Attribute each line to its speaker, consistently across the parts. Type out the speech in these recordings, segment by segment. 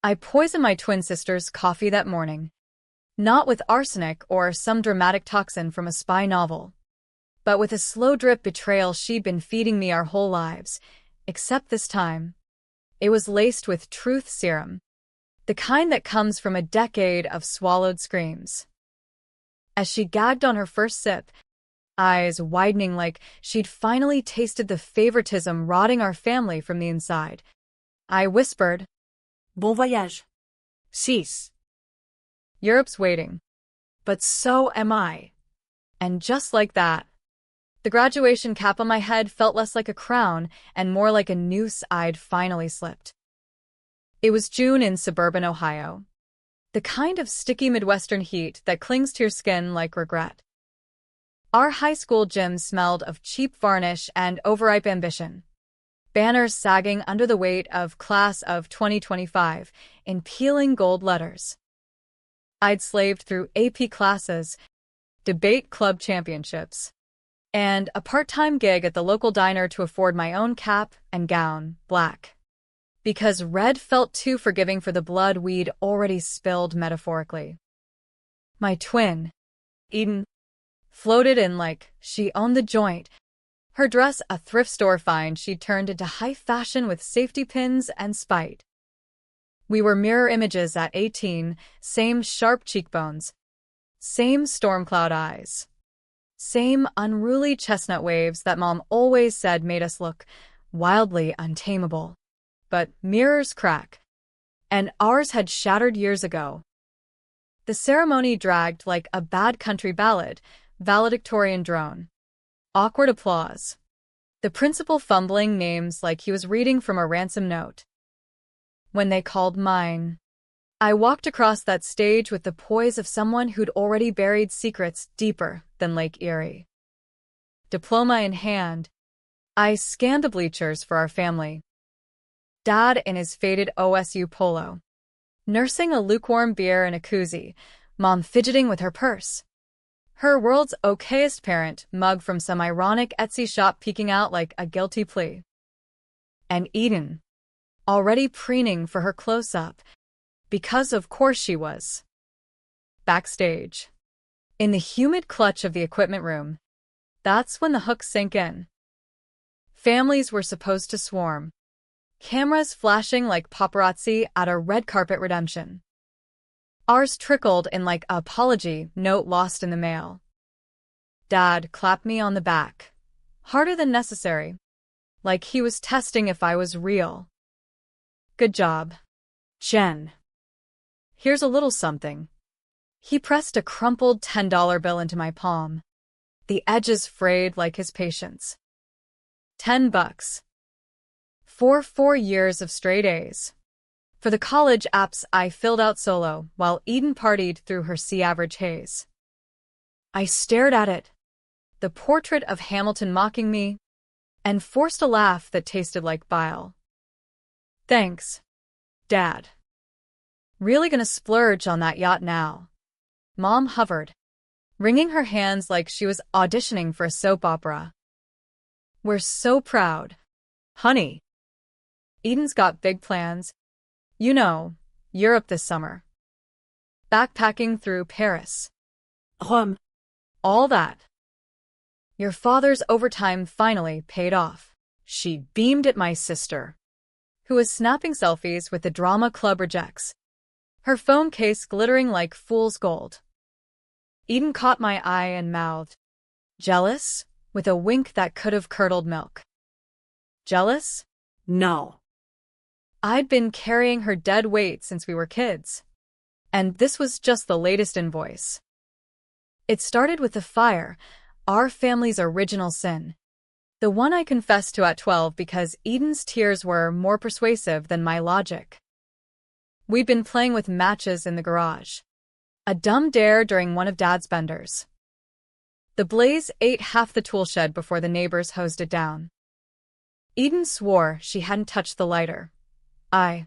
Speaker 1: I poisoned my twin sister's coffee that morning. Not with arsenic or some dramatic toxin from a spy novel, but with a slow drip betrayal she'd been feeding me our whole lives, except this time. It was laced with truth serum, the kind that comes from a decade of swallowed screams. As she gagged on her first sip, eyes widening like she'd finally tasted the favoritism rotting our family from the inside, I whispered,
Speaker 2: Bon voyage. Sis.
Speaker 1: Europe's waiting. But so am I. And just like that, the graduation cap on my head felt less like a crown and more like a noose I'd finally slipped. It was June in suburban Ohio. The kind of sticky Midwestern heat that clings to your skin like regret. Our high school gym smelled of cheap varnish and overripe ambition. Banners sagging under the weight of Class of 2025 in peeling gold letters. I'd slaved through AP classes, debate club championships, and a part-time gig at the local diner to afford my own cap and gown, black. Because red felt too forgiving for the blood we'd already spilled metaphorically. My twin, Eden, floated in like she owned the joint, her dress a thrift store find she'd turned into high fashion with safety pins and spite. We were mirror images at 18, same sharp cheekbones, same storm cloud eyes, same unruly chestnut waves that Mom always said made us look wildly untamable. But mirrors crack, and ours had shattered years ago. The ceremony dragged like a bad country ballad, valedictorian drone. Awkward applause. The principal fumbling names like he was reading from a ransom note. When they called mine, I walked across that stage with the poise of someone who'd already buried secrets deeper than Lake Erie. Diploma in hand, I scanned the bleachers for our family. Dad in his faded OSU polo, nursing a lukewarm beer in a koozie, Mom fidgeting with her purse. Her world's okayest parent mug from some ironic Etsy shop peeking out like a guilty plea. And Eden, already preening for her close-up, because of course she was. Backstage. In the humid clutch of the equipment room, that's when the hooks sink in. Families were supposed to swarm. Cameras flashing like paparazzi at a red carpet redemption. Ours trickled in like an apology note lost in the mail. Dad clapped me on the back, harder than necessary, like he was testing if I was real. Good job, Jen. Here's a little something. He pressed a crumpled $10 bill into my palm, the edges frayed like his patience. $10. For 4 years of straight A's. For the college apps I filled out solo while Eden partied through her C-average haze. I stared at it, the portrait of Hamilton mocking me, and forced a laugh that tasted like bile. Thanks, Dad. Really gonna splurge on that yacht now. Mom hovered, wringing her hands like she was auditioning for a soap opera. We're so proud, honey. Eden's got big plans. You know, Europe this summer. Backpacking through Paris.
Speaker 2: Rome.
Speaker 1: All that. Your father's overtime finally paid off. She beamed at my sister, who was snapping selfies with the drama club rejects, her phone case glittering like fool's gold. Eden caught my eye and mouthed, "Jealous?" with a wink that could have curdled milk. Jealous?
Speaker 2: No.
Speaker 1: I'd been carrying her dead weight since we were kids. And this was just the latest invoice. It started with the fire, our family's original sin. The one I confessed to at 12 because Eden's tears were more persuasive than my logic. We'd been playing with matches in the garage. A dumb dare during one of Dad's benders. The blaze ate half the tool shed before the neighbors hosed it down. Eden swore she hadn't touched the lighter. I,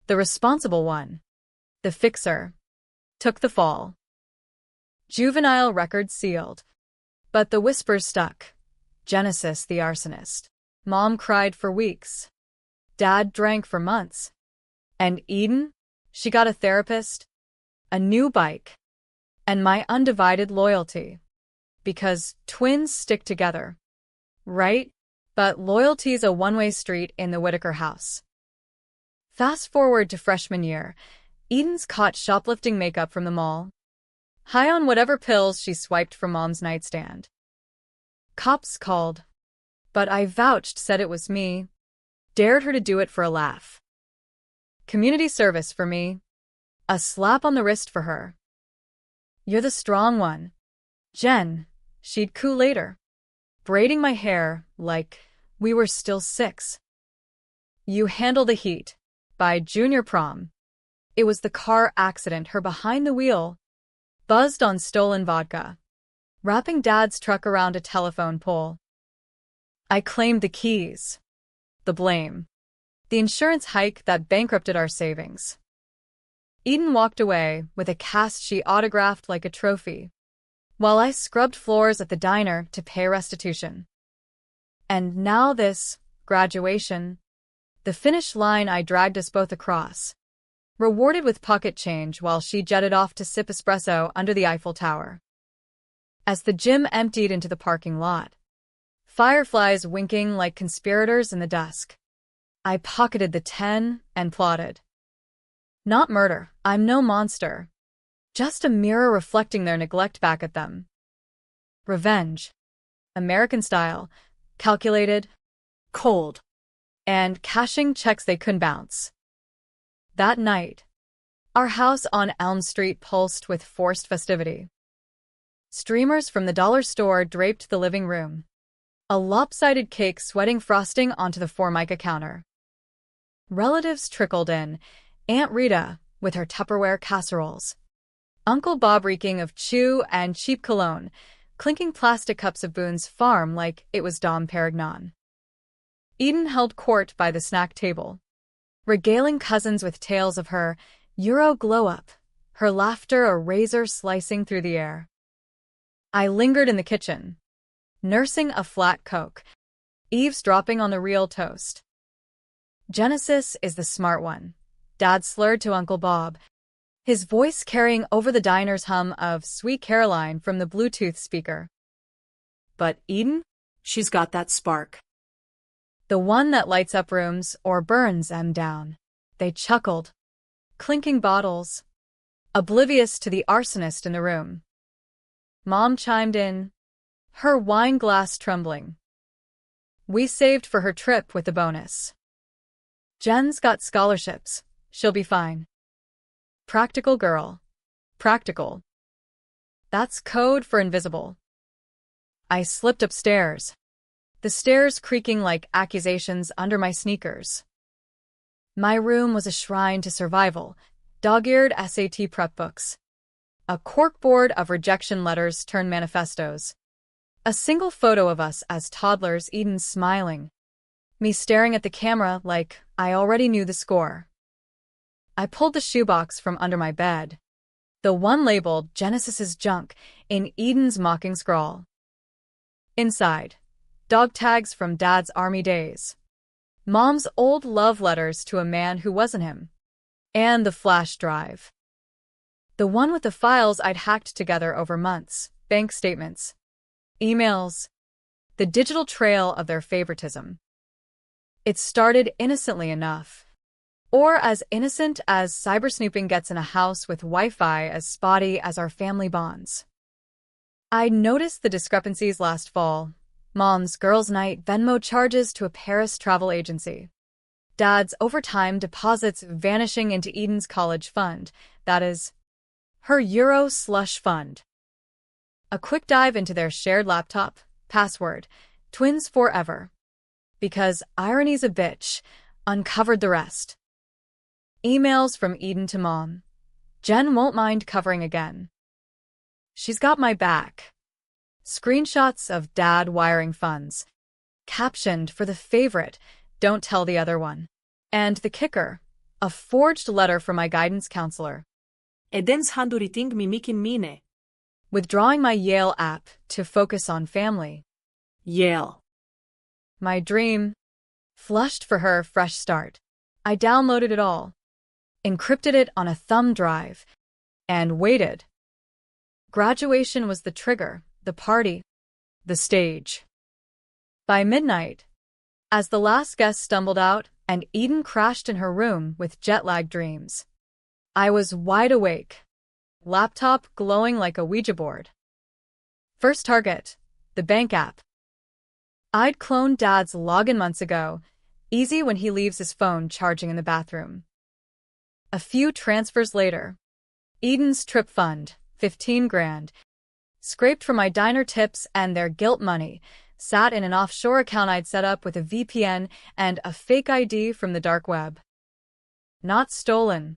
Speaker 1: the responsible one, the fixer, took the fall. Juvenile record sealed. But the whispers stuck. Genesis the arsonist. Mom cried for weeks. Dad drank for months. And Eden? She got a therapist, a new bike, and my undivided loyalty. Because twins stick together. Right? But loyalty's a one-way street in the Whitaker house. Fast forward to freshman year, Eden's caught shoplifting makeup from the mall, high on whatever pills she swiped from Mom's nightstand. Cops called, but I vouched, said it was me, dared her to do it for a laugh. Community service for me, a slap on the wrist for her. You're the strong one, Jen, she'd coo later, braiding my hair like we were still 6. You handle the heat. By junior prom, it was the car accident, her behind the wheel, buzzed on stolen vodka, wrapping Dad's truck around a telephone pole. I claimed the keys, the blame, the insurance hike that bankrupted our savings. Eden walked away with a cast she autographed like a trophy, while I scrubbed floors at the diner to pay restitution. And now this, graduation, the finish line I dragged us both across, rewarded with pocket change while she jetted off to sip espresso under the Eiffel Tower. As the gym emptied into the parking lot, fireflies winking like conspirators in the dusk, I pocketed the 10 and plotted. Not murder, I'm no monster. Just a mirror reflecting their neglect back at them. Revenge. American style, calculated, cold, and cashing checks they couldn't bounce. That night, our house on Elm Street pulsed with forced festivity. Streamers from the dollar store draped the living room, a lopsided cake sweating frosting onto the Formica counter. Relatives trickled in, Aunt Rita with her Tupperware casseroles, Uncle Bob reeking of chew and cheap cologne, clinking plastic cups of Boone's Farm like it was Dom Perignon. Eden held court by the snack table, regaling cousins with tales of her Euro glow-up, her laughter a razor slicing through the air. I lingered in the kitchen, nursing a flat Coke, eavesdropping on the real toast. Genesis is the smart one, Dad slurred to Uncle Bob, his voice carrying over the diner's hum of Sweet Caroline from the Bluetooth speaker. But Eden?
Speaker 2: She's got that spark.
Speaker 1: The one that lights up rooms or burns them down. They chuckled, clinking bottles, oblivious to the arsonist in the room. Mom chimed in, her wine glass trembling. We saved for her trip with the bonus. Jen's got scholarships. She'll be fine. Practical girl. Practical. That's code for invisible. I slipped upstairs, the stairs creaking like accusations under my sneakers. My room was a shrine to survival, dog-eared SAT prep books, a corkboard of rejection letters turned manifestos, a single photo of us as toddlers, Eden smiling, me staring at the camera like I already knew the score. I pulled the shoebox from under my bed, the one labeled Genesis's junk in Eden's mocking scrawl. Inside, dog tags from Dad's army days, Mom's old love letters to a man who wasn't him, and the flash drive. The one with the files I'd hacked together over months, bank statements, emails, the digital trail of their favoritism. It started innocently enough, or as innocent as cybersnooping gets in a house with Wi-Fi as spotty as our family bonds. I noticed the discrepancies last fall. Mom's girls' night Venmo charges to a Paris travel agency. Dad's overtime deposits vanishing into Eden's college fund, that is, her Euro slush fund. A quick dive into their shared laptop, password, twins forever. Because irony's a bitch, uncovered the rest. Emails from Eden to Mom. Jen won't mind covering again. She's got my back. Screenshots of Dad wiring funds. Captioned for the favorite, don't tell the other one. And the kicker, a forged letter from my guidance counselor.
Speaker 2: Edens handuriting mimikin mine.
Speaker 1: Withdrawing my Yale app to focus on family.
Speaker 2: Yale.
Speaker 1: My dream. Flushed for her fresh start. I downloaded it all. encrypted it on a thumb drive, and waited. Graduation was the trigger, the party, the stage. By midnight, as the last guest stumbled out and Eden crashed in her room with jet-lagged dreams, I was wide awake, laptop glowing like a Ouija board. First target, the bank app. I'd cloned Dad's login months ago, easy when he leaves his phone charging in the bathroom. A few transfers later, Eden's trip fund, 15 grand, scraped from my diner tips and their guilt money, sat in an offshore account I'd set up with a VPN and a fake ID from the dark web. Not stolen,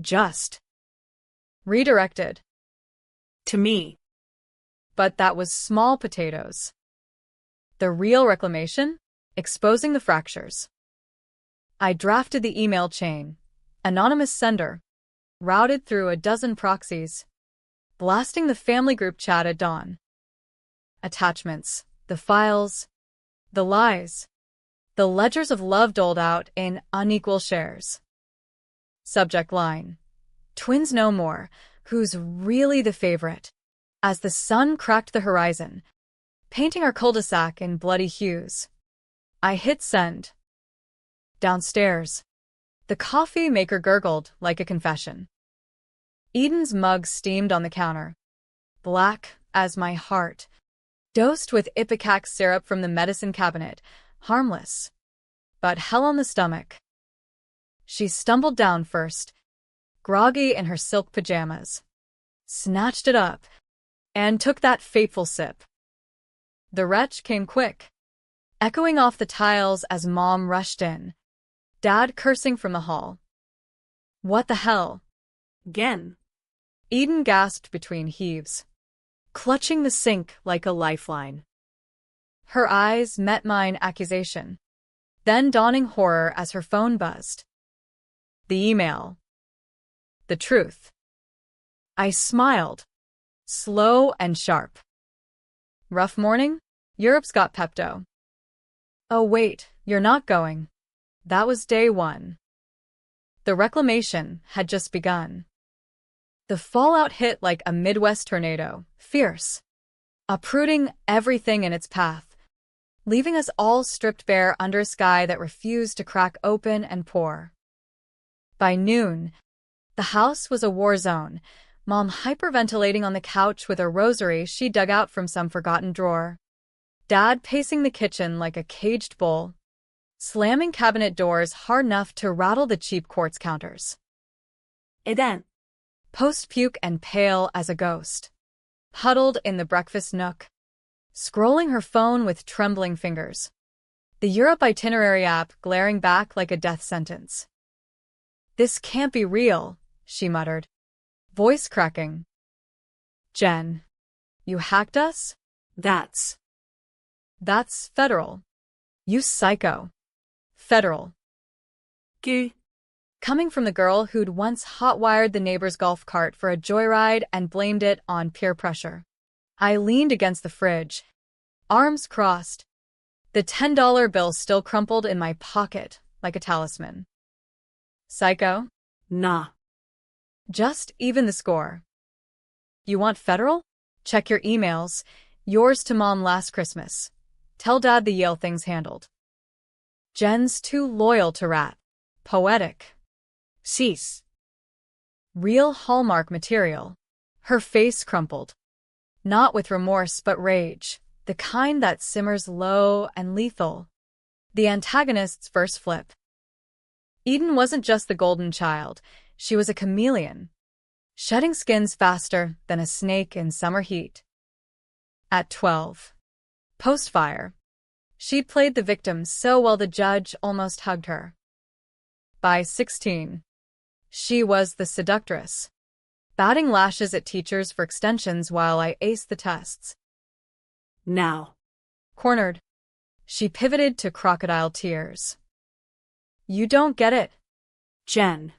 Speaker 1: just redirected.
Speaker 2: To me.
Speaker 1: But that was small potatoes. The real reclamation? Exposing the fractures. I drafted the email chain, anonymous sender, routed through a dozen proxies, blasting the family group chat at dawn. Attachments, the files, the lies, the ledgers of love doled out in unequal shares. Subject line: twins no more, who's really the favorite? As the sun cracked the horizon, painting our cul-de-sac in bloody hues, I hit send. Downstairs, the coffee maker gurgled like a confession. Eden's mug steamed on the counter, black as my heart, dosed with ipecac syrup from the medicine cabinet, harmless, but hell on the stomach. She stumbled down first, groggy in her silk pajamas, snatched it up, and took that fateful sip. The wretch came quick, echoing off the tiles as Mom rushed in, Dad cursing from the hall. What the hell?
Speaker 2: Again.
Speaker 1: Eden gasped between heaves, clutching the sink like a lifeline. Her eyes met mine accusation, then dawning horror as her phone buzzed. The email. The truth. I smiled, slow and sharp. Rough morning? Europe's got Pepto. Oh wait, you're not going. That was day one. The reclamation had just begun. The fallout hit like a Midwest tornado, fierce, uprooting everything in its path, leaving us all stripped bare under a sky that refused to crack open and pour. By noon, the house was a war zone, Mom hyperventilating on the couch with a rosary she dug out from some forgotten drawer, Dad pacing the kitchen like a caged bull, slamming cabinet doors hard enough to rattle the cheap quartz counters.
Speaker 2: Eden.
Speaker 1: Post-puke and pale as a ghost, huddled in the breakfast nook, scrolling her phone with trembling fingers, the Europe itinerary app glaring back like a death sentence. This can't be real, she muttered, voice cracking. Jen, you hacked us?
Speaker 2: That's
Speaker 1: federal. You psycho. Federal.
Speaker 2: Q.
Speaker 1: Coming from the girl who'd once hot-wired the neighbor's golf cart for a joyride and blamed it on peer pressure. I leaned against the fridge, arms crossed, the $10 bill still crumpled in my pocket like a talisman. Psycho?
Speaker 2: Nah.
Speaker 1: Just even the score. You want federal? Check your emails. Yours to Mom last Christmas. Tell Dad the Yale thing's handled. Jen's too loyal to rat. Poetic. Cease. Real Hallmark material. Her face crumpled. Not with remorse but rage, the kind that simmers low and lethal. The antagonist's first flip. Eden wasn't just the golden child, she was a chameleon, shedding skins faster than a snake in summer heat. At 12, post-fire, she'd played the victim so well the judge almost hugged her. By 16, she was the seductress, batting lashes at teachers for extensions while I aced the tests.
Speaker 2: Now.
Speaker 1: Cornered, she pivoted to crocodile tears. You don't get it.
Speaker 2: Jen.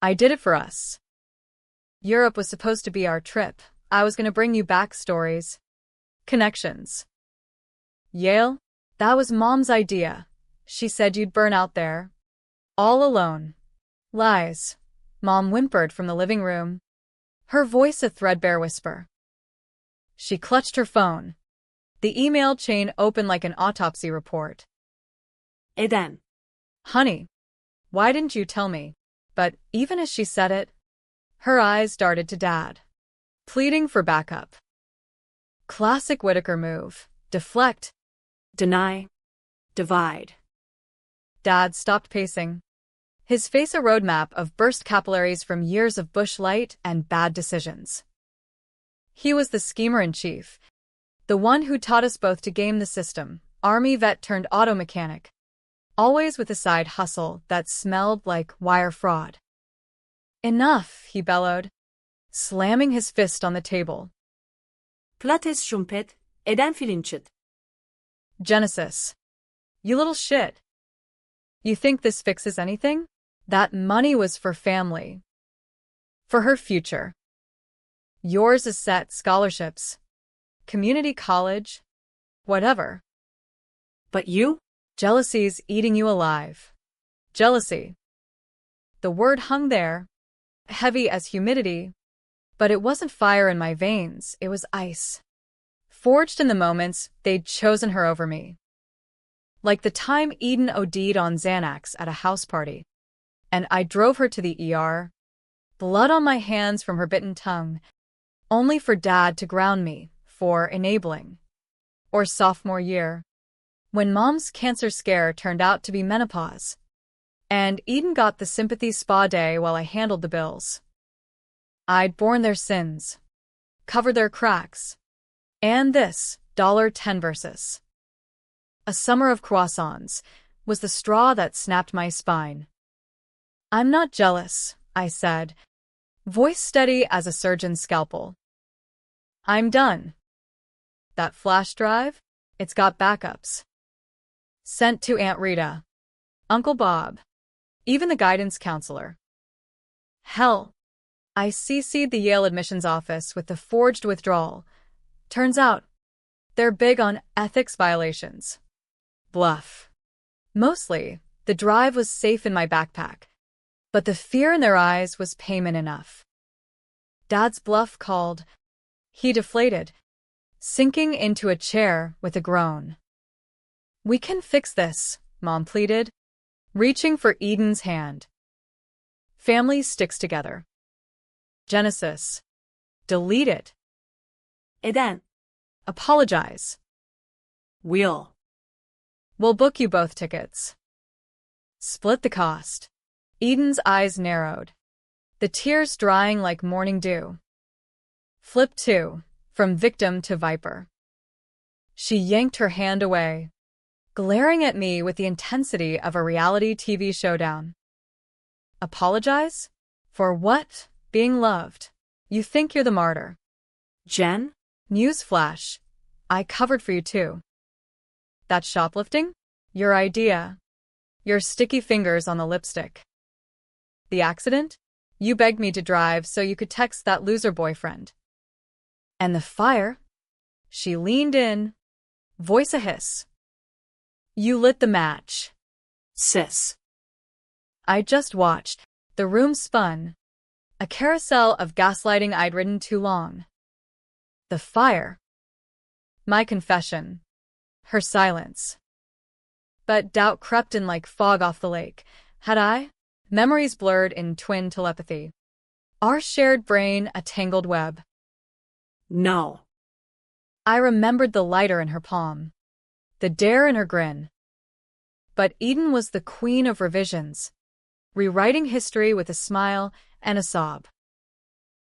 Speaker 1: I did it for us. Europe was supposed to be our trip. I was going to bring you back stories. Connections. Yale? That was Mom's idea. She said you'd burn out there. All alone. Lies, Mom whimpered from the living room, her voice a threadbare whisper. She clutched her phone. The email chain opened like an autopsy report.
Speaker 2: Eden.
Speaker 1: Honey, why didn't you tell me? But even as she said it, her eyes darted to Dad, pleading for backup. Classic Whitaker move. Deflect.
Speaker 2: Deny. Divide.
Speaker 1: Dad stopped pacing, his face a roadmap of burst capillaries from years of bush light and bad decisions. He was the schemer-in-chief, the one who taught us both to game the system, Army vet turned auto mechanic, always with a side hustle that smelled like wire fraud. Enough, he bellowed, slamming his fist on the table.
Speaker 2: Plates shumpet, eden filinchit.
Speaker 1: Genesis. You little shit. You think this fixes anything? That money was for family. For her future. Yours is set scholarships. Community college. Whatever.
Speaker 2: But you?
Speaker 1: Jealousy's eating you alive. Jealousy. The word hung there, heavy as humidity, but it wasn't fire in my veins, it was ice. Forged in the moments they'd chosen her over me. Like the time Eden OD'd on Xanax at a house party, and I drove her to the ER, blood on my hands from her bitten tongue, only for Dad to ground me for enabling. Or sophomore year, when Mom's cancer scare turned out to be menopause, and Eden got the sympathy spa day while I handled the bills. I'd borne their sins, covered their cracks, and this $10 versus a summer of croissants was the straw that snapped my spine. I'm not jealous, I said, voice steady as a surgeon's scalpel. I'm done. That flash drive? It's got backups. Sent to Aunt Rita, Uncle Bob, even the guidance counselor. Hell, I CC'd the Yale admissions office with the forged withdrawal. Turns out, they're big on ethics violations. Bluff. Mostly, the drive was safe in my backpack, but the fear in their eyes was payment enough. Dad's bluff called. He deflated, sinking into a chair with a groan. We can fix this, Mom pleaded, reaching for Eden's hand. Family sticks together. Genesis. Delete it.
Speaker 2: Eden.
Speaker 1: Apologize.
Speaker 2: We'll
Speaker 1: book you both tickets. Split the cost. Eden's eyes narrowed, the tears drying like morning dew. Flip 2, from victim to viper. She yanked her hand away, glaring at me with the intensity of a reality TV showdown. Apologize? For what? Being loved. You think you're the martyr.
Speaker 2: Jen?
Speaker 1: Newsflash. I covered for you too. That shoplifting? Your idea. Your sticky fingers on the lipstick. The accident? You begged me to drive so you could text that loser boyfriend. And the fire? She leaned in, voice a hiss. You lit the match.
Speaker 2: Sis.
Speaker 1: I just watched. The room spun. A carousel of gaslighting I'd ridden too long. The fire. My confession. Her silence. But doubt crept in like fog off the lake. Had I? Memories blurred in twin telepathy. Our shared brain a tangled web.
Speaker 2: No.
Speaker 1: I remembered the lighter in her palm, the dare in her grin. But Eden was the queen of revisions, rewriting history with a smile and a sob.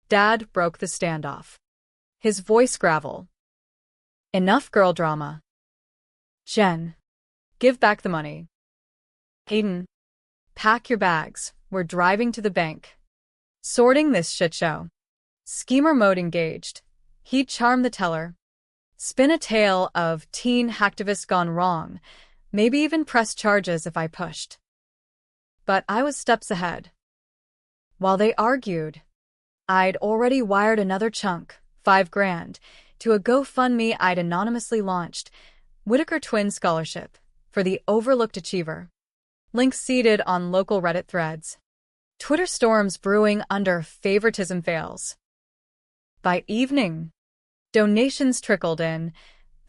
Speaker 1: Dad broke the standoff, his voice gravel. Enough girl drama. Jen, give back the money. Eden, pack your bags, we're driving to the bank. Sorting this shit show. Schemer mode engaged. He'd charm the teller, spin a tale of teen hacktivists gone wrong, maybe even press charges if I pushed. But I was steps ahead. While they argued, I'd already wired another chunk, $5,000, to a GoFundMe I'd anonymously launched, Whitaker Twin Scholarship, for the overlooked achiever. Links seeded on local Reddit threads. Twitter storms brewing under favoritism fails. By evening, donations trickled in,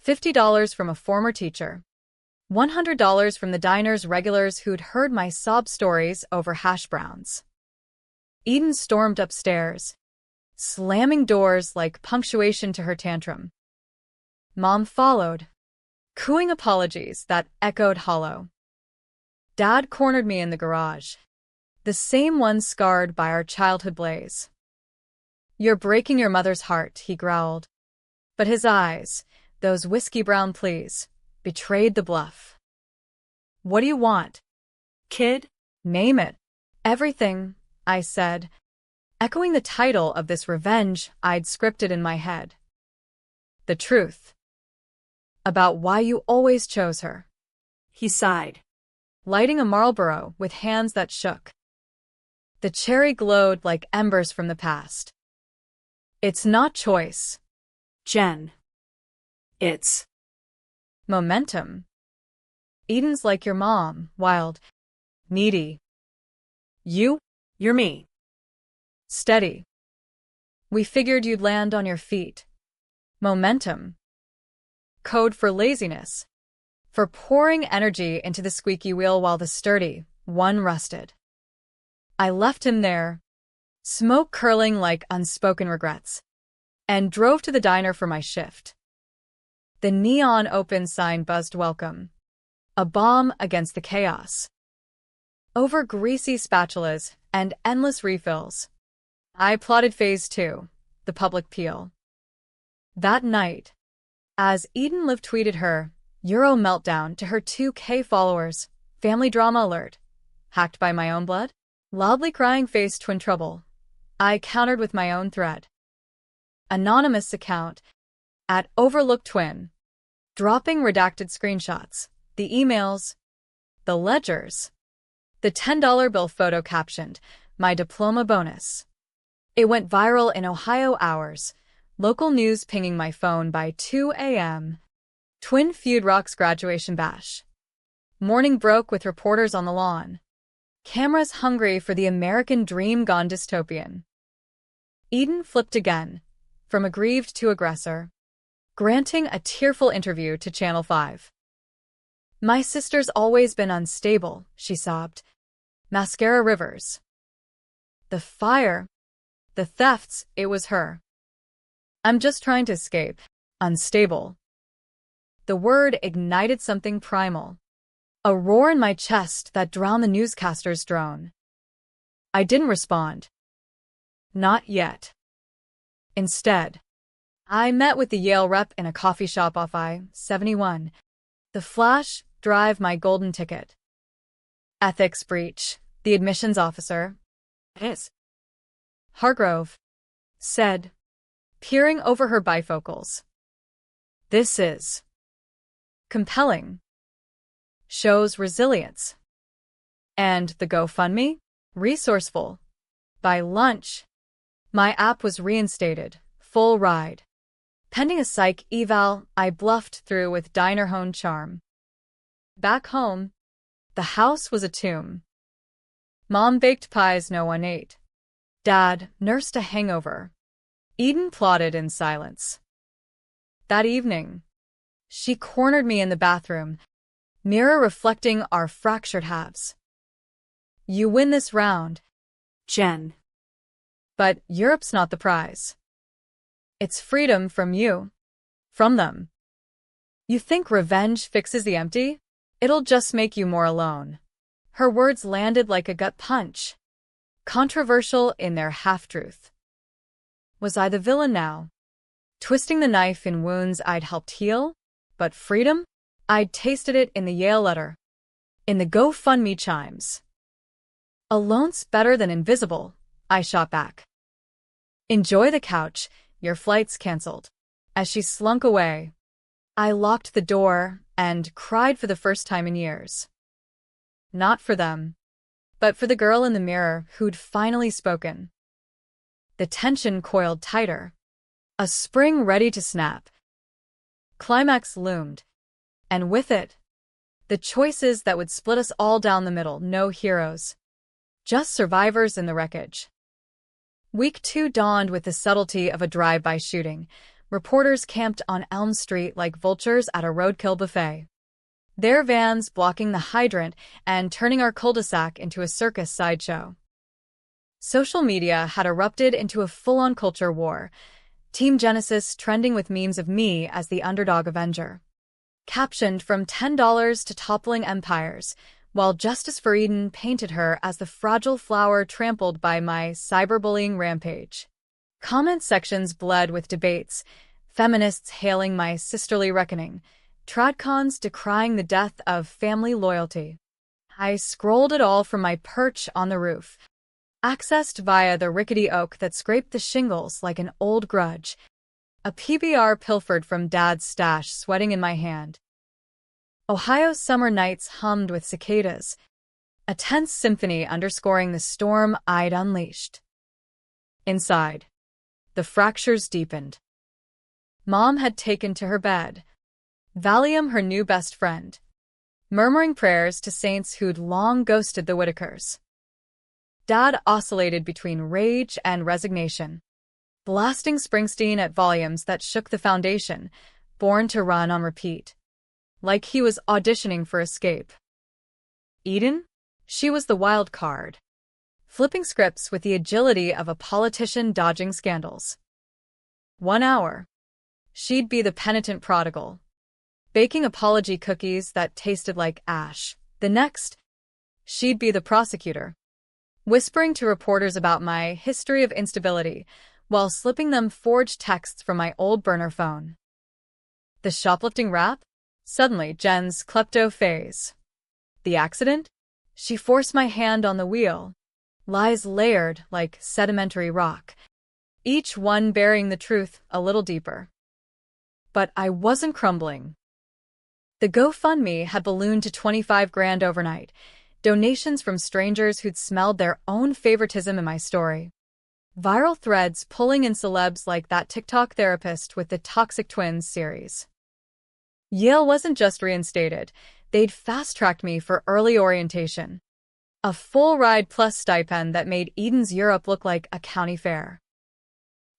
Speaker 1: $50 from a former teacher, $100 from the diner's regulars who'd heard my sob stories over hash browns. Eden stormed upstairs, slamming doors like punctuation to her tantrum. Mom followed, cooing apologies that echoed hollow. Dad cornered me in the garage, the same one scarred by our childhood blaze. "You're breaking your mother's heart," he growled. But his eyes, those whiskey-brown pleas, betrayed the bluff. "What do you want,
Speaker 2: Kid?
Speaker 1: name it?" "Everything," I said, echoing the title of this revenge I'd scripted in my head. "The truth. About why you always chose her."
Speaker 2: He sighed,
Speaker 1: lighting a Marlboro with hands that shook. The cherry glowed like embers from the past. "It's not choice,
Speaker 2: Jen. It's
Speaker 1: momentum. Eden's like your mom, wild, needy.
Speaker 2: you're me.
Speaker 1: Steady. We figured you'd land on your feet. Momentum. Code for laziness. For pouring energy into the squeaky wheel while the sturdy one rusted. I left him there, smoke curling like unspoken regrets, and drove to the diner for my shift. The neon open sign buzzed welcome, a balm against the chaos. Over greasy spatulas and endless refills, I plotted phase 2, the public peel. That night, as Eden Live tweeted her Euro meltdown to her 2K followers, family drama alert, hacked by my own blood, loudly crying faced twin trouble, I countered with my own thread. Anonymous account, at Overlooked Twin, dropping redacted screenshots, the emails, the ledgers, the $10 bill photo captioned, "My diploma bonus." It went viral in Ohio hours, local news pinging my phone by 2 a.m. Twin feud rocks graduation bash. Morning broke with reporters on the lawn. Cameras hungry for the American dream gone dystopian. Eden flipped again, from aggrieved to aggressor, granting a tearful interview to Channel 5. "My sister's always been unstable," she sobbed. "Mascara rivers. The fire, the thefts, it was her. I'm just trying to escape. Unstable." The word ignited something primal, a roar in my chest that drowned the newscaster's drone. I didn't respond. Not yet. Instead, I met with the Yale rep in a coffee shop off I-71. The flash, drive my golden ticket. "Ethics breach," the admissions officer,
Speaker 2: Is.
Speaker 1: Hargrove, said, peering over her bifocals. "This is compelling. Shows resilience." And the GoFundMe? Resourceful. By lunch, my app was reinstated, full ride. Pending a psych eval, I bluffed through with diner-hone charm. Back home, the house was a tomb. Mom baked pies no one ate. Dad nursed a hangover. Eden plotted in silence. That evening, she cornered me in the bathroom, mirror reflecting our fractured halves. "You win this round,
Speaker 2: Jen.
Speaker 1: but Europe's not the prize. It's freedom from you, from them. You think revenge fixes the empty? It'll just make you more alone." Her words landed like a gut punch, controversial in their half-truth. Was I the villain now, twisting the knife in wounds I'd helped heal? But freedom? I'd tasted it in the Yale letter, in the GoFundMe chimes. "Alone's better than invisible," I shot back. "Enjoy the couch, your flight's cancelled." As she slunk away, I locked the door and cried for the first time in years. Not for them, but for the girl in the mirror who'd finally spoken. The tension coiled tighter, a spring ready to snap. Climax loomed, and with it, the choices that would split us all down the middle. No heroes, just survivors in the wreckage. Week 2 dawned with the subtlety of a drive-by shooting. Reporters camped on Elm Street like vultures at a roadkill buffet. Their vans blocking the hydrant and turning our cul-de-sac into a circus sideshow. Social media had erupted into a full-on culture war. Team Genesis trending with memes of me as the underdog Avenger. Captioned from $10 to toppling empires, while Justice for Eden painted her as the fragile flower trampled by my cyberbullying rampage. Comment sections bled with debates, feminists hailing my sisterly reckoning, tradcons decrying the death of family loyalty. I scrolled it all from my perch on the roof, accessed via the rickety oak that scraped the shingles like an old grudge, a PBR pilfered from Dad's stash sweating in my hand. Ohio's summer nights hummed with cicadas, a tense symphony underscoring the storm I'd unleashed. Inside, the fractures deepened. Mom had taken to her bed, Valium her new best friend, murmuring prayers to saints who'd long ghosted the Whitakers. Dad oscillated between rage and resignation, blasting Springsteen at volumes that shook the foundation, Born to Run on repeat, like he was auditioning for Escape. Eden? She was the wild card, flipping scripts with the agility of a politician dodging scandals. 1 hour, she'd be the penitent prodigal, baking apology cookies that tasted like ash. The next, she'd be the prosecutor, whispering to reporters about my history of instability while slipping them forged texts from my old burner phone. The shoplifting rap? Suddenly Jen's klepto phase. The accident? She forced my hand on the wheel. Lies layered like sedimentary rock, each one burying the truth a little deeper. But I wasn't crumbling. The GoFundMe had ballooned to 25 grand overnight, donations from strangers who'd smelled their own favoritism in my story. Viral threads pulling in celebs like that TikTok therapist with the Toxic Twins series. Yale wasn't just reinstated, they'd fast-tracked me for early orientation. A full-ride plus stipend that made Eden's Europe look like a county fair.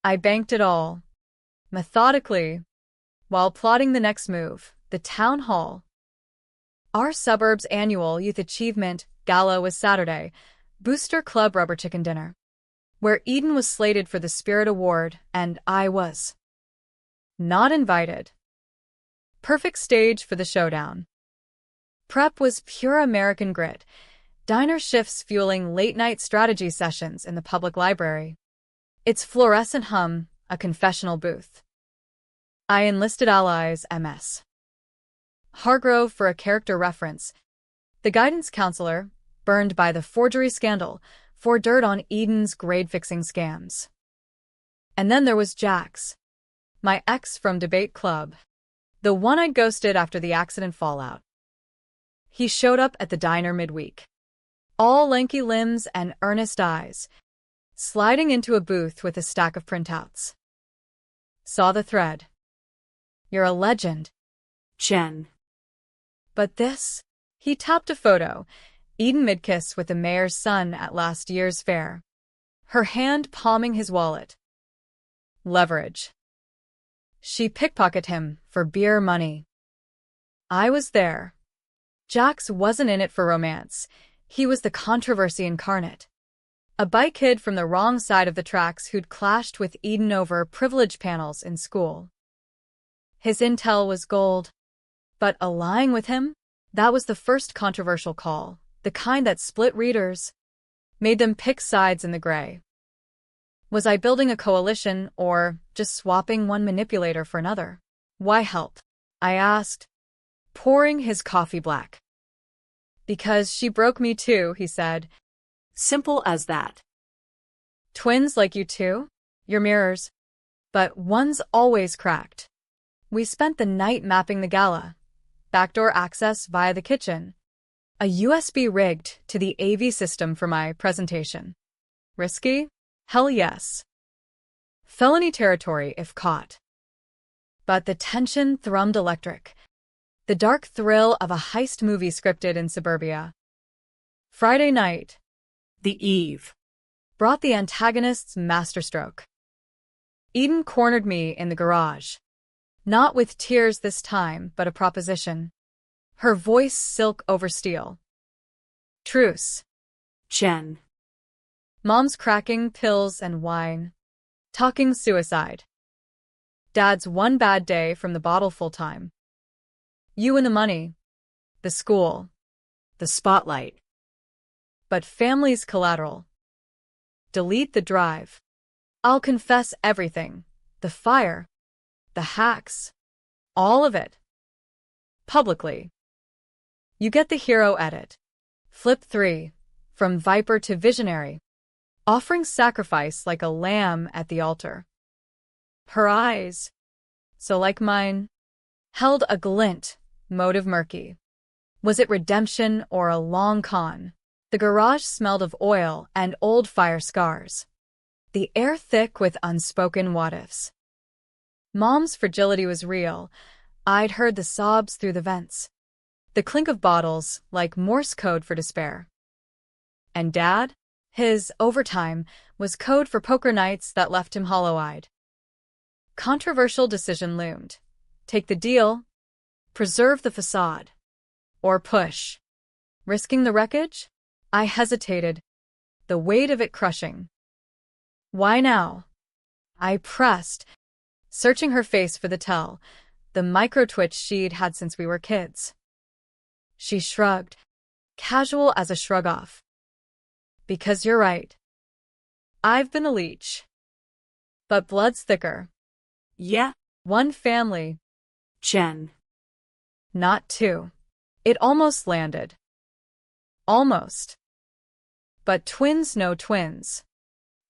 Speaker 1: I banked it all, methodically, while plotting the next move, the town hall. Our suburb's annual Youth Achievement Gala was Saturday, Booster Club Rubber Chicken Dinner, where Eden was slated for the Spirit Award and I was not invited. Perfect stage for the showdown. Prep was pure American grit, diner shifts fueling late-night strategy sessions in the public library. Its fluorescent hum, a confessional booth. I enlisted allies MS. Hargrove for a character reference. The guidance counselor, burned by the forgery scandal, for dirt on Eden's grade-fixing scams. And then there was Jax, my ex from debate club, the one I'd ghosted after the accident fallout. He showed up at the diner midweek, all lanky limbs and earnest eyes, sliding into a booth with a stack of printouts. Saw the thread. You're a legend,
Speaker 2: Jen.
Speaker 1: But this? He tapped a photo, Eden mid-kiss with the mayor's son at last year's fair, her hand palming his wallet. Leverage. She pickpocketed him for beer money. I was there. Jax wasn't in it for romance. He was the controversy incarnate. A bike kid from the wrong side of the tracks who'd clashed with Eden over privilege panels in school. His intel was gold. But allying with him? That was the first controversial call, the kind that split readers, made them pick sides in the gray. Was I building a coalition or just swapping one manipulator for another? Why help? I asked, pouring his coffee black. Because she broke me too, he said.
Speaker 2: Simple as that.
Speaker 1: Twins like you too? Your mirrors. But one's always cracked. We spent the night mapping the gala. Backdoor access via the kitchen. A USB rigged to the AV system for my presentation. Risky? Hell yes. Felony territory if caught. But the tension thrummed electric. The dark thrill of a heist movie scripted in suburbia. Friday night.
Speaker 2: The Eve.
Speaker 1: brought the antagonist's masterstroke. Eden cornered me in the garage. Not with tears this time, but a proposition. Her voice silk over steel. Truce.
Speaker 2: Jen.
Speaker 1: Mom's cracking pills and wine. Talking suicide. Dad's one bad day from the bottle full-time. You and the money. The school.
Speaker 2: The spotlight.
Speaker 1: But family's collateral. Delete the drive. I'll confess everything. The fire. The hacks. All of it. Publicly. You get the hero edit. Flip 3. From Viper to Visionary. Offering sacrifice like a lamb at the altar. Her eyes, so like mine, held a glint, motive murky. Was it redemption or a long con? The garage smelled of oil and old fire scars. The air thick with unspoken what-ifs. Mom's fragility was real. I'd heard the sobs through the vents. The clink of bottles, like Morse code for despair. And Dad? His overtime was code for poker nights that left him hollow-eyed. Controversial decision loomed. Take the deal, preserve the facade, or push. Risking the wreckage? I hesitated, the weight of it crushing. Why now? I pressed, searching her face for the tell, the micro-twitch she'd had since we were kids. She shrugged, casual as a shrug-off. Because you're right. I've been a leech. But blood's thicker.
Speaker 2: Yeah.
Speaker 1: One family.
Speaker 2: Jen.
Speaker 1: Not two. It almost landed. Almost. But twins know twins.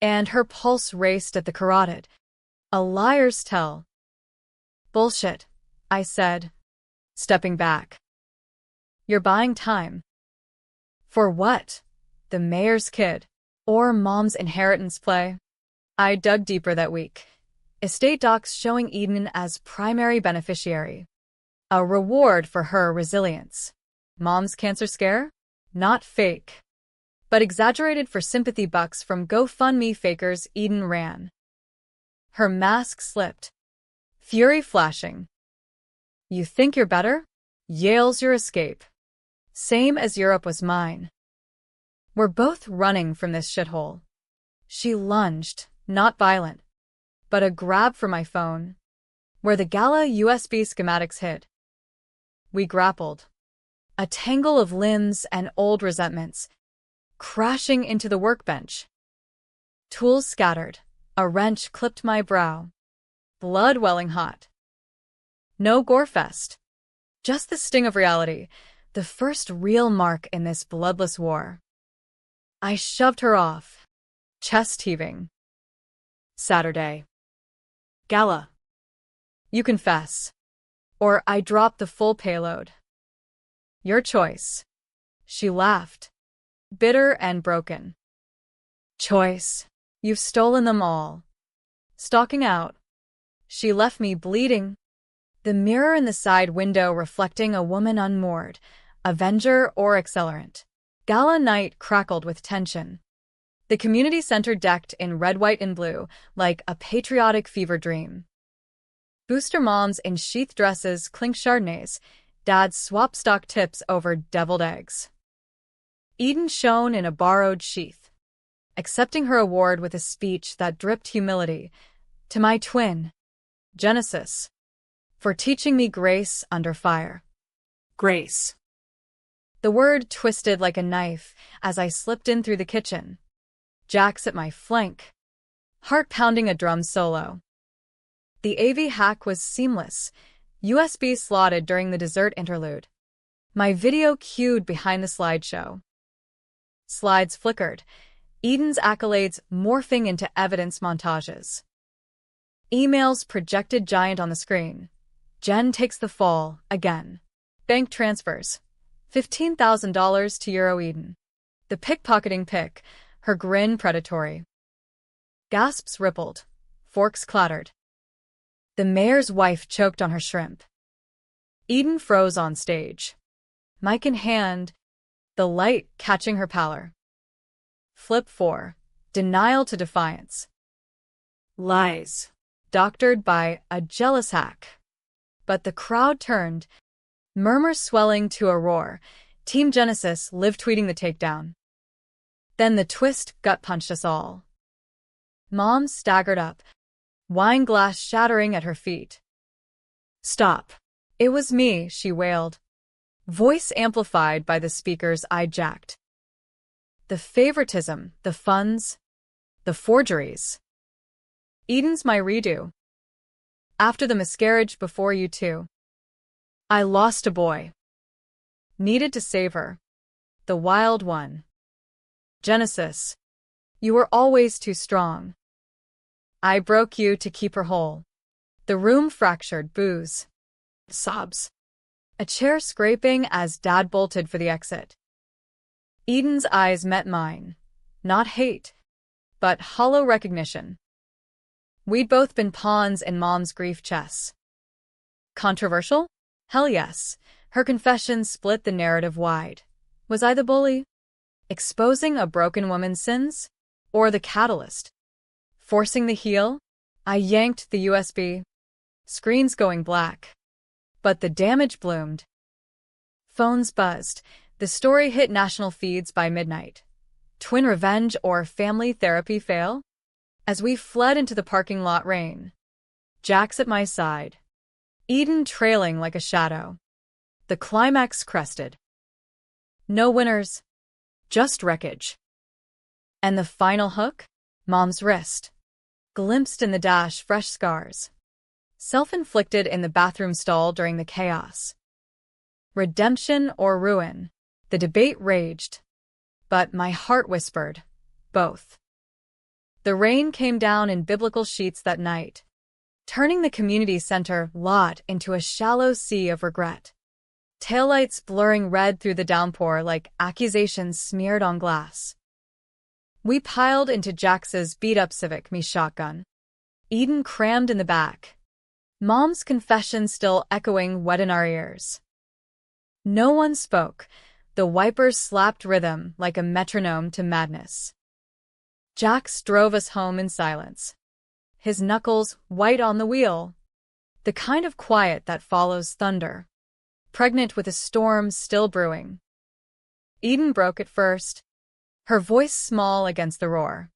Speaker 1: And her pulse raced at the carotid. A liar's tell. Bullshit, I said, stepping back. You're buying time. For what? The mayor's kid, or Mom's inheritance play? I dug deeper that week. Estate docs showing Eden as primary beneficiary. A reward for her resilience. Mom's cancer scare? Not fake. But exaggerated for sympathy bucks from GoFundMe fakers Eden ran. Her mask slipped. Fury flashing. You think you're better? Yale's your escape. Same as Europe was mine. We're both running from this shithole. She lunged, not violent, but a grab for my phone, where the Gala USB schematics hid. We grappled. A tangle of limbs and old resentments, crashing into the workbench. Tools scattered, a wrench clipped my brow, blood welling hot. No gorefest, just the sting of reality, the first real mark in this bloodless war. I shoved her off, chest heaving. Saturday. Gala. You confess. Or I drop the full payload. Your choice. She laughed, bitter and broken. Choice. You've stolen them all. Stalking out. She left me bleeding. The mirror in the side window reflecting a woman unmoored, avenger or accelerant. Gala night crackled with tension. The community center decked in red, white, and blue, like a patriotic fever dream. Booster moms in sheath dresses clink Chardonnays, dads swap stock tips over deviled eggs. Eden shone in a borrowed sheath, accepting her award with a speech that dripped humility. To my twin, Genesis, for teaching me grace under fire.
Speaker 2: Grace.
Speaker 1: The word twisted like a knife as I slipped in through the kitchen. Jack's at my flank, heart pounding a drum solo. The AV hack was seamless, USB slotted during the dessert interlude. My video queued behind the slideshow. Slides flickered, Eden's accolades morphing into evidence montages. Emails projected giant on the screen. Jen takes the fall, again. Bank transfers. $15,000 to Euro Eden. The pickpocketing pic, her grin predatory. Gasps rippled. Forks clattered. The mayor's wife choked on her shrimp. Eden froze on stage. Mic in hand, the light catching her pallor. Flip 4. Denial to defiance.
Speaker 2: Lies.
Speaker 1: Doctored by a jealous hack. But the crowd turned, murmurs swelling to a roar. Team Genesis live tweeting the takedown. Then the twist gut punched us all. Mom staggered up, wine glass shattering at her feet. "Stop. It was me," she wailed, voice amplified by the speakers I jacked. "The favoritism, the funds, the forgeries. Eden's my redo. After the miscarriage before you two. I lost a boy. Needed to save her. The wild one. Genesis, you were always too strong. I broke you to keep her whole." The room fractured, boos, sobs. A chair scraping as Dad bolted for the exit. Eden's eyes met mine. Not hate, but hollow recognition. We'd both been pawns in Mom's grief chess. Controversial? Hell yes. Her confession split the narrative wide. Was I the bully? Exposing a broken woman's sins? Or the catalyst? Forcing the heel? I yanked the USB. Screens going black. But the damage bloomed. Phones buzzed. The story hit national feeds by midnight. Twin revenge or family therapy fail? As we fled into the parking lot rain. Jack's at my side. Eden trailing like a shadow. The climax crested. No winners. Just wreckage. And the final hook? Mom's wrist. Glimpsed in the dash, fresh scars. Self-inflicted in the bathroom stall during the chaos. Redemption or ruin? The debate raged. But my heart whispered, both. The rain came down in biblical sheets that night, turning the community center lot into a shallow sea of regret. Taillights blurring red through the downpour like accusations smeared on glass. We piled into Jax's beat-up Civic Me shotgun. Eden crammed in the back. Mom's confession still echoing wet in our ears. No one spoke. The wipers slapped rhythm like a metronome to madness. Jax drove us home in silence. His knuckles white on the wheel. The kind of quiet that follows thunder. Pregnant with a storm still brewing. Eden broke it first. Her voice small against the roar.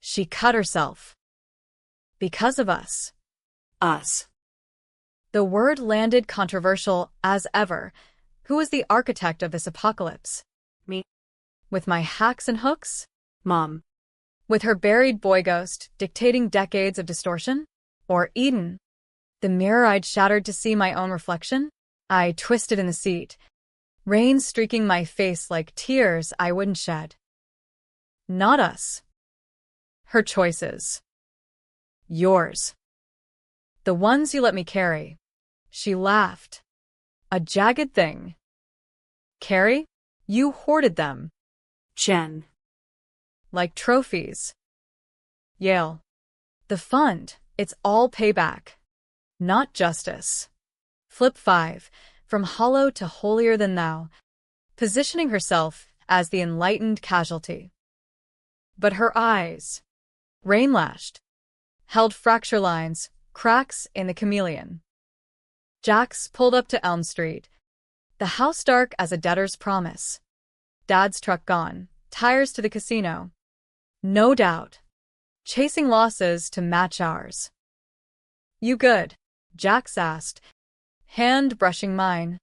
Speaker 1: She cut herself. Because of us.
Speaker 2: Us.
Speaker 1: The word landed controversial as ever. Who was the architect of this apocalypse?
Speaker 2: Me.
Speaker 1: With my hacks and hooks?
Speaker 2: Mom.
Speaker 1: With her buried boy ghost dictating decades of distortion? Or Eden? The mirror I'd shattered to see my own reflection? I twisted in the seat. Rain streaking my face like tears I wouldn't shed. Not us. Her choices. Yours. The ones you let me carry. She laughed. A jagged thing. Carry? You hoarded them.
Speaker 2: Jen.
Speaker 1: Like trophies. Yale. The fund, it's all payback. Not justice. Flip 5. From hollow to holier than thou. Positioning herself as the enlightened casualty. But her eyes, rain-lashed, held fracture lines, cracks in the chameleon. Jax pulled up to Elm Street. The house dark as a debtor's promise. Dad's truck gone, tires to the casino. No doubt. Chasing losses to match ours. You good? Jax asked, hand brushing mine.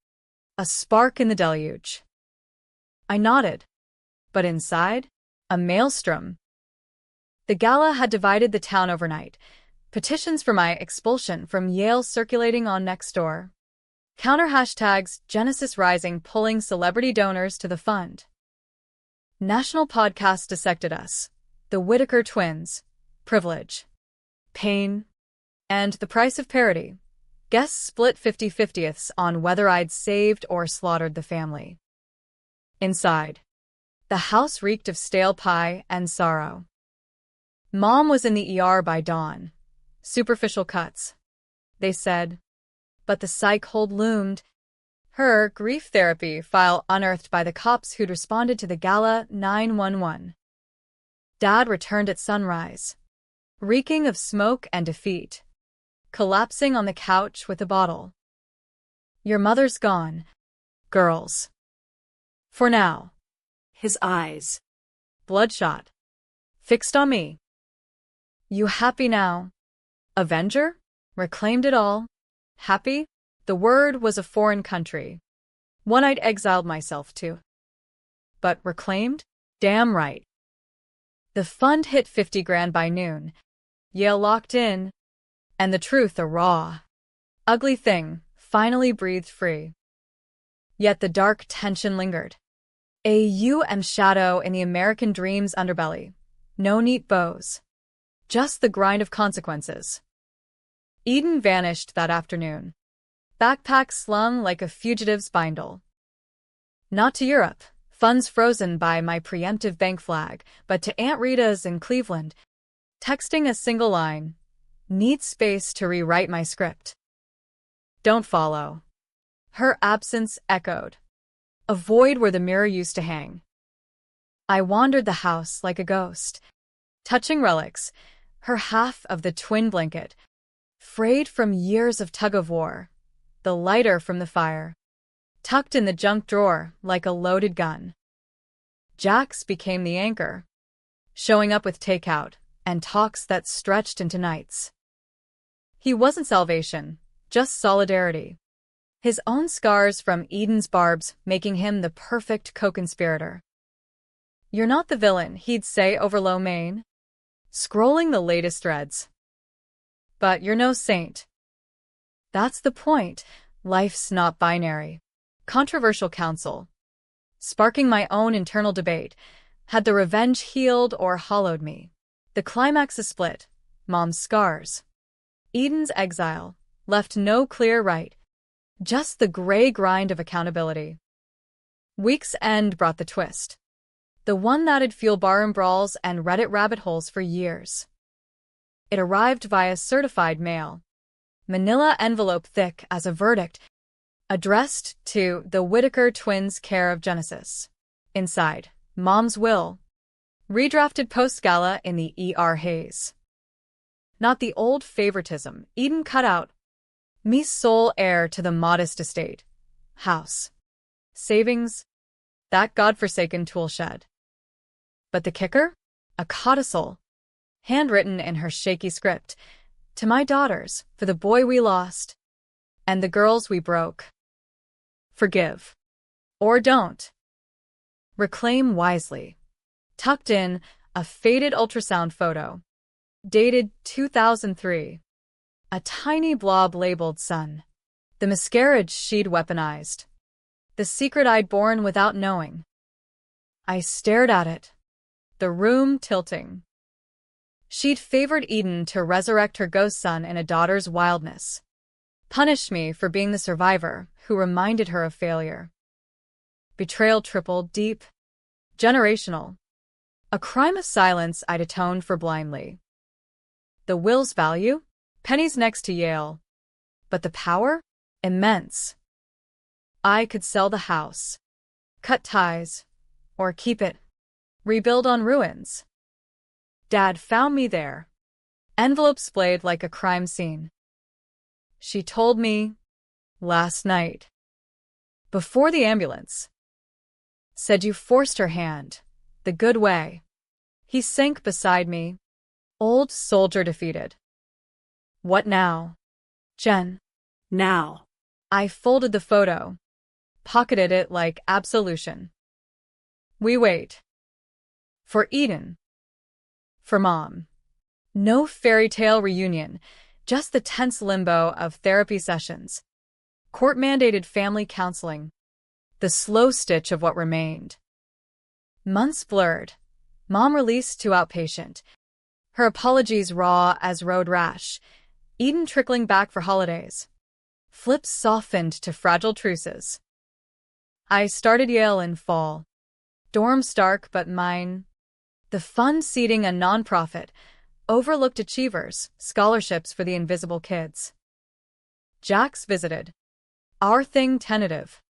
Speaker 1: A spark in the deluge. I nodded. But inside, a maelstrom. The gala had divided the town overnight. Petitions for my expulsion from Yale circulating on Nextdoor. Counter hashtags Genesis Rising pulling celebrity donors to the fund. National podcasts dissected us. The Whittaker twins. Privilege. Pain. And the price of parody. Guests split 50/50ths on whether I'd saved or slaughtered the family. Inside. The house reeked of stale pie and sorrow. Mom was in the ER by dawn. Superficial cuts. They said. But the psych hold loomed. Her grief therapy file unearthed by the cops who'd responded to the gala 911. Dad returned at sunrise, reeking of smoke and defeat, collapsing on the couch with a bottle. Your mother's gone, girls. For now.
Speaker 2: His eyes.
Speaker 1: Bloodshot. Fixed on me. You happy now? Avenger? Reclaimed it all? Happy? The word was a foreign country, one I'd exiled myself to. But reclaimed? Damn right. The fund hit 50 grand by noon. Yale locked in. And the truth, a raw, ugly thing, finally breathed free. Yet the dark tension lingered. A shadow in the American dream's underbelly. No neat bows. Just the grind of consequences. Eden vanished that afternoon. Backpack slung like a fugitive's bindle. Not to Europe, funds frozen by my preemptive bank flag, but to Aunt Rita's in Cleveland. Texting a single line. Need space to rewrite my script. Don't follow. Her absence echoed. A void where the mirror used to hang. I wandered the house like a ghost, touching relics, her half of the twin blanket, frayed from years of tug-of-war, the lighter from the fire, tucked in the junk drawer like a loaded gun. Jax became the anchor, showing up with takeout and talks that stretched into nights. He wasn't salvation, just solidarity. His own scars from Eden's barbs making him the perfect co-conspirator. You're not the villain, he'd say over lo mein, scrolling the latest threads. But you're no saint. That's the point. Life's not binary. Controversial counsel. Sparking my own internal debate. Had the revenge healed or hollowed me? The climax is split. Mom's scars. Eden's exile. Left no clear right. Just the gray grind of accountability. Week's end brought the twist. The one that'd fuel barroom brawls and Reddit rabbit holes for years. It arrived via certified mail. Manila envelope thick as a verdict, addressed to the Whitaker twins' care of Genesis. Inside, Mom's will. Redrafted post-gala in the ER haze. Not the old favoritism Eden cut out. Me sole heir to the modest estate. House. Savings. That godforsaken tool shed. But the kicker? A codicil. Handwritten in her shaky script. To my daughters, for the boy we lost. And the girls we broke. Forgive. Or don't. Reclaim wisely. Tucked in, a faded ultrasound photo. Dated 2003. A tiny blob labeled son. The miscarriage she'd weaponized. The secret I'd borne without knowing. I stared at it. The room tilting. She'd favored Eden to resurrect her ghost son in a daughter's wildness. Punished me for being the survivor who reminded her of failure. Betrayal tripled, deep. Generational. A crime of silence I'd atoned for blindly. The will's value? Pennies next to Yale. But the power? Immense. I could sell the house, cut ties, or keep it, rebuild on ruins. Dad found me there. Envelope splayed like a crime scene. She told me last night. Before the ambulance. Said you forced her hand. The good way. He sank beside me. Old soldier defeated. What now? Jen.
Speaker 2: Now.
Speaker 1: I folded the photo. Pocketed it like absolution. We wait. For Eden. For Mom. No fairy tale reunion, just the tense limbo of therapy sessions. Court-mandated family counseling. The slow stitch of what remained. Months blurred. Mom released to outpatient. Her apologies raw as road rash. Eden trickling back for holidays. Flips softened to fragile truces. I started Yale in fall. Dorm stark but mine. The fund seeding a nonprofit. Overlooked achievers, scholarships for the invisible kids. Jax visited. Our thing tentative.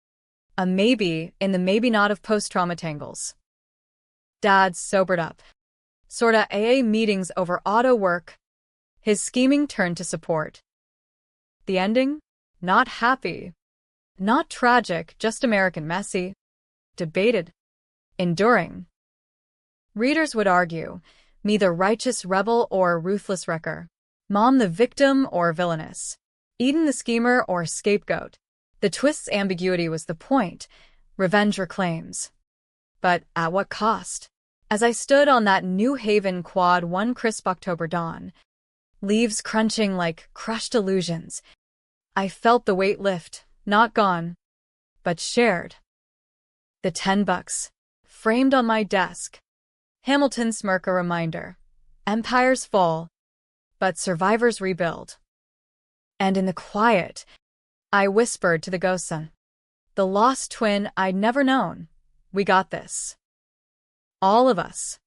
Speaker 1: A maybe in the maybe not of post-trauma tangles. Dad sobered up. Sorta AA meetings over auto work. His scheming turned to support. The ending? Not happy. Not tragic, just American messy. Debated. Enduring. Readers would argue, me the righteous rebel or ruthless wrecker. Mom the victim or villainous. Eden the schemer or scapegoat. The twist's ambiguity was the point. Revenge reclaims. But at what cost? As I stood on that New Haven quad one crisp October dawn, leaves crunching like crushed illusions, I felt the weight lift, not gone, but shared. The $10, framed on my desk. Hamilton smirk a reminder. Empires fall, but survivors rebuild. And in the quiet, I whispered to the ghost son, the lost twin I'd never known, we got this. All of us.